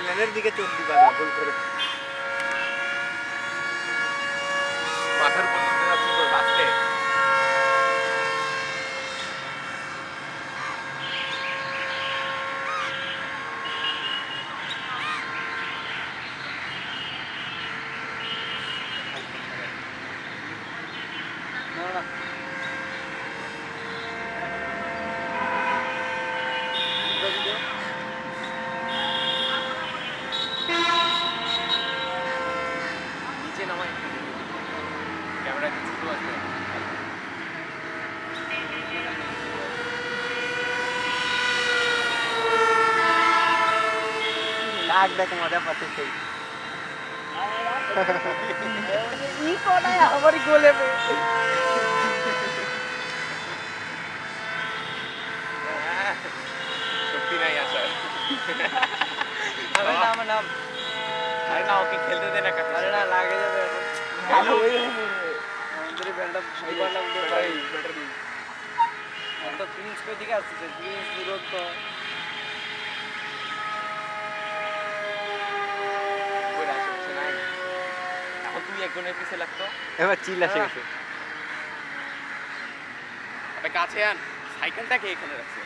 লেনের দিকে চোখ দিবা না ভুল করে। মাথার উপর দিতে যাচ্ছি তো রাস্তে। না না নিচে নামাই ক্যামেরা ছোট আসবে। কাক দেখো মজা পাচ্ছে সেই ই কোনায় আমারই গোলে শক্তি নাই আসার। আমার নাম নাম আরে না ওকে খেলতে দে না কাকে। আরে না লাগে যাবে এখন হ্যালো আমাদের ব্যান্ডটা দিবারটা উঠে পাই তো প্রিন্স কই দিকে আসছে প্রিন্স দুরন্ত ওই আশেপাশে নাই। এখন তুই একজনের পিছে লাগতো। এবার চিল আসে গেছে আরে কাছে আন সাইকেলটাকে এখানে রাখছে।